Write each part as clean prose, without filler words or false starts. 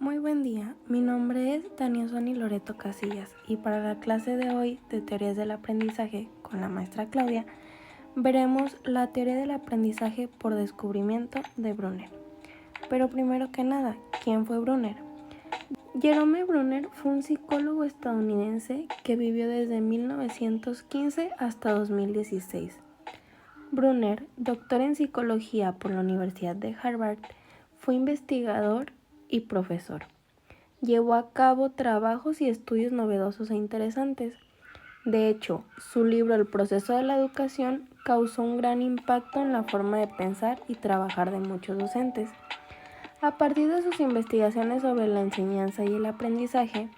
Muy buen día, mi nombre es Danielsoni Loreto Casillas y para la clase de hoy de Teorías del Aprendizaje con la maestra Claudia veremos la teoría del aprendizaje por descubrimiento de Brunner. Pero primero que nada, ¿quién fue Brunner? Jerome Brunner fue un psicólogo estadounidense que vivió desde 1915 hasta 2016. Brunner, doctor en psicología por la Universidad de Harvard, fue investigador y profesor. Llevó a cabo trabajos y estudios novedosos e interesantes. De hecho, su libro El proceso de la educación causó un gran impacto en la forma de pensar y trabajar de muchos docentes. A partir de sus investigaciones sobre la enseñanza y el aprendizaje,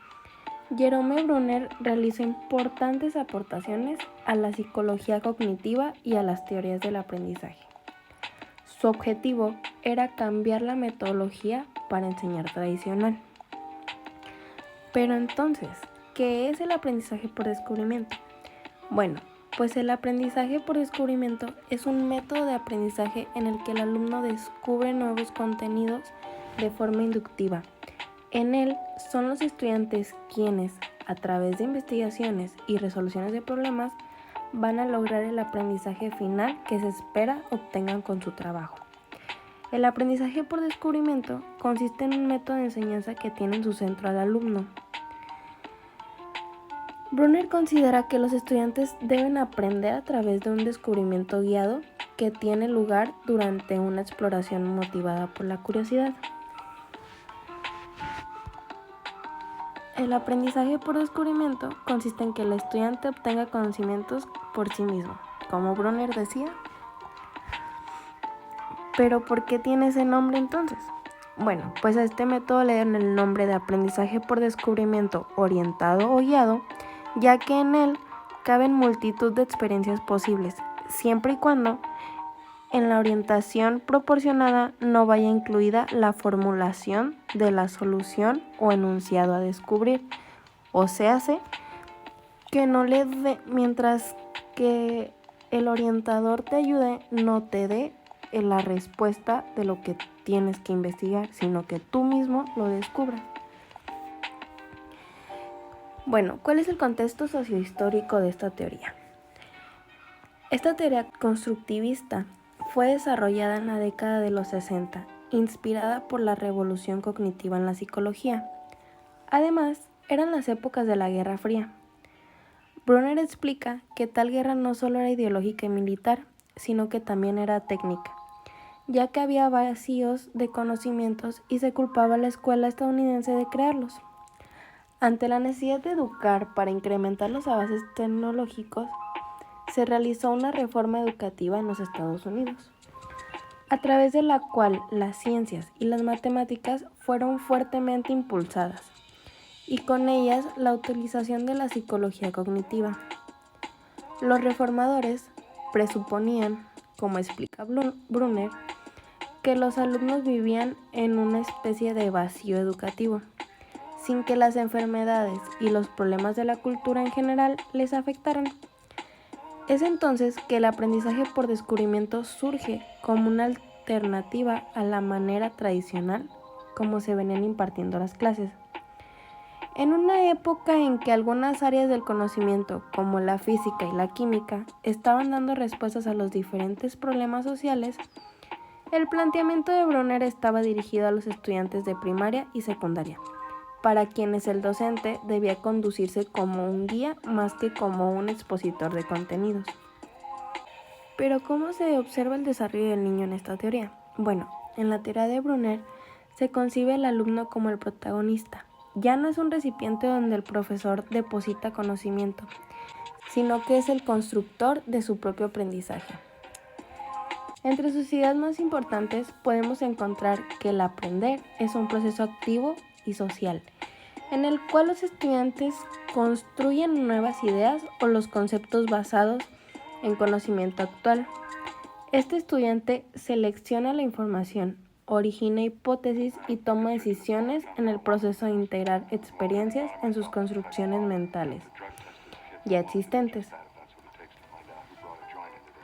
Jerome Brunner realizó importantes aportaciones a la psicología cognitiva y a las teorías del aprendizaje. Su objetivo era cambiar la metodología para enseñar tradicional. Pero entonces, ¿qué es el aprendizaje por descubrimiento? Bueno, pues el aprendizaje por descubrimiento es un método de aprendizaje en el que el alumno descubre nuevos contenidos de forma inductiva. En él son los estudiantes quienes, a través de investigaciones y resoluciones de problemas, van a lograr el aprendizaje final que se espera obtengan con su trabajo. El aprendizaje por descubrimiento consiste en un método de enseñanza que tiene en su centro al alumno. Brunner considera que los estudiantes deben aprender a través de un descubrimiento guiado que tiene lugar durante una exploración motivada por la curiosidad. El aprendizaje por descubrimiento consiste en que el estudiante obtenga conocimientos por sí mismo, como Brunner decía. ¿Pero por qué tiene ese nombre entonces? Bueno, pues a este método le dan el nombre de aprendizaje por descubrimiento orientado o guiado, ya que en él caben multitud de experiencias posibles, siempre y cuando en la orientación proporcionada no vaya incluida la formulación de la solución o enunciado a descubrir, o sea, que no le dé, mientras que el orientador te ayude, no te dé la respuesta de lo que tienes que investigar, sino que tú mismo lo descubras. Bueno, ¿cuál es el contexto sociohistórico de esta teoría? Esta teoría constructivista fue desarrollada en la década de los 60, inspirada por la revolución cognitiva en la psicología. Además, eran las épocas de la Guerra Fría. Brunner explica que tal guerra no solo era ideológica y militar, sino que también era técnica, ya que había vacíos de conocimientos y se culpaba a la escuela estadounidense de crearlos. Ante la necesidad de educar para incrementar los avances tecnológicos, se realizó una reforma educativa en los Estados Unidos, a través de la cual las ciencias y las matemáticas fueron fuertemente impulsadas, y con ellas la utilización de la psicología cognitiva. Los reformadores presuponían, como explica Brunner, que los alumnos vivían en una especie de vacío educativo, sin que las enfermedades y los problemas de la cultura en general les afectaran. Es entonces que el aprendizaje por descubrimiento surge como una alternativa a la manera tradicional como se venían impartiendo las clases. En una época en que algunas áreas del conocimiento, como la física y la química, estaban dando respuestas a los diferentes problemas sociales, el planteamiento de Brunner estaba dirigido a los estudiantes de primaria y secundaria, para quienes el docente debía conducirse como un guía más que como un expositor de contenidos. Pero ¿cómo se observa el desarrollo del niño en esta teoría? Bueno, en la teoría de Brunner se concibe al alumno como el protagonista. Ya no es un recipiente donde el profesor deposita conocimiento, sino que es el constructor de su propio aprendizaje. Entre sus ideas más importantes podemos encontrar que el aprender es un proceso activo y social, en el cual los estudiantes construyen nuevas ideas o los conceptos basados en conocimiento actual. Este estudiante selecciona la información, origina hipótesis y toma decisiones en el proceso de integrar experiencias en sus construcciones mentales ya existentes.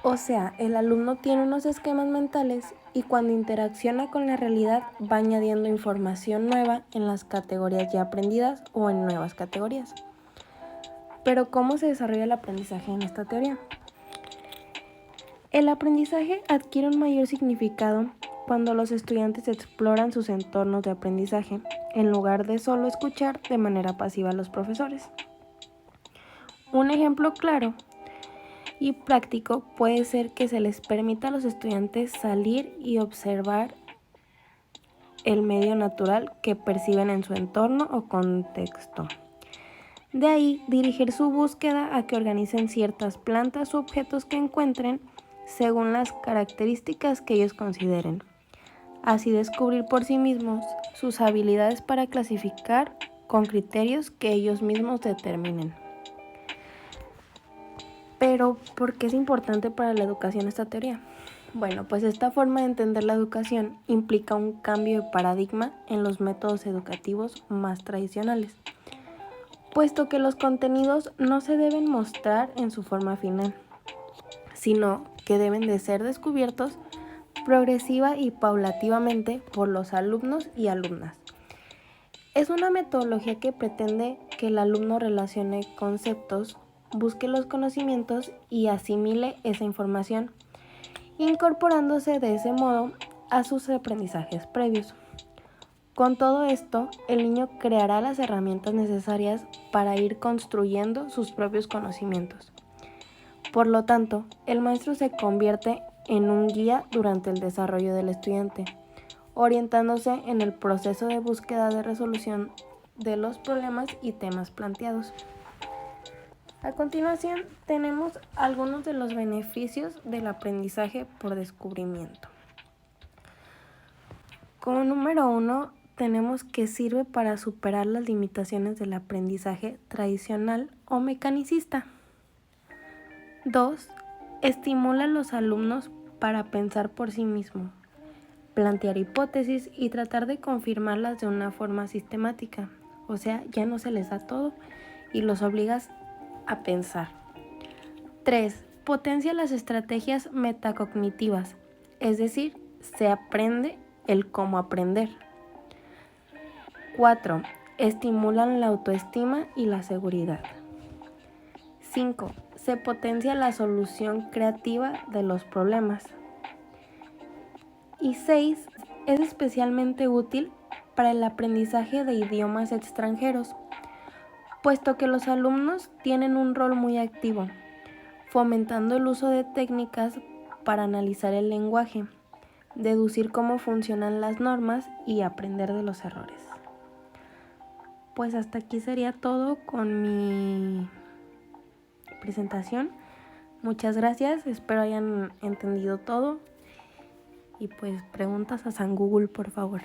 O sea, el alumno tiene unos esquemas mentales y cuando interacciona con la realidad va añadiendo información nueva en las categorías ya aprendidas o en nuevas categorías. Pero ¿cómo se desarrolla el aprendizaje en esta teoría? El aprendizaje adquiere un mayor significado cuando los estudiantes exploran sus entornos de aprendizaje, en lugar de solo escuchar de manera pasiva a los profesores. Un ejemplo claro y práctico puede ser que se les permita a los estudiantes salir y observar el medio natural que perciben en su entorno o contexto. De ahí dirigir su búsqueda a que organicen ciertas plantas u objetos que encuentren según las características que ellos consideren. Así descubrir por sí mismos sus habilidades para clasificar con criterios que ellos mismos determinen. Pero, ¿por qué es importante para la educación esta teoría? Bueno, pues esta forma de entender la educación implica un cambio de paradigma en los métodos educativos más tradicionales, puesto que los contenidos no se deben mostrar en su forma final, sino que deben de ser descubiertos progresiva y paulativamente por los alumnos y alumnas. Es una metodología que pretende que el alumno relacione conceptos, busque los conocimientos y asimile esa información, incorporándose de ese modo a sus aprendizajes previos. Con todo esto, el niño creará las herramientas necesarias para ir construyendo sus propios conocimientos. Por lo tanto, el maestro se convierte en un guía durante el desarrollo del estudiante, orientándose en el proceso de búsqueda de resolución de los problemas y temas planteados. A continuación, tenemos algunos de los beneficios del aprendizaje por descubrimiento. Como número 1, tenemos que sirve para superar las limitaciones del aprendizaje tradicional o mecanicista. 2. Estimula a los alumnos para pensar por sí mismos, plantear hipótesis y tratar de confirmarlas de una forma sistemática. O sea, ya no se les da todo y los obligas a pensar. 3. Potencia las estrategias metacognitivas, es decir, se aprende el cómo aprender. 4. Estimulan la autoestima y la seguridad. 5. Se potencia la solución creativa de los problemas. Y 6. Es especialmente útil para el aprendizaje de idiomas extranjeros, puesto que los alumnos tienen un rol muy activo, fomentando el uso de técnicas para analizar el lenguaje, deducir cómo funcionan las normas y aprender de los errores. Pues hasta aquí sería todo con mi presentación. Muchas gracias, espero hayan entendido todo y pues preguntas a San Google, por favor.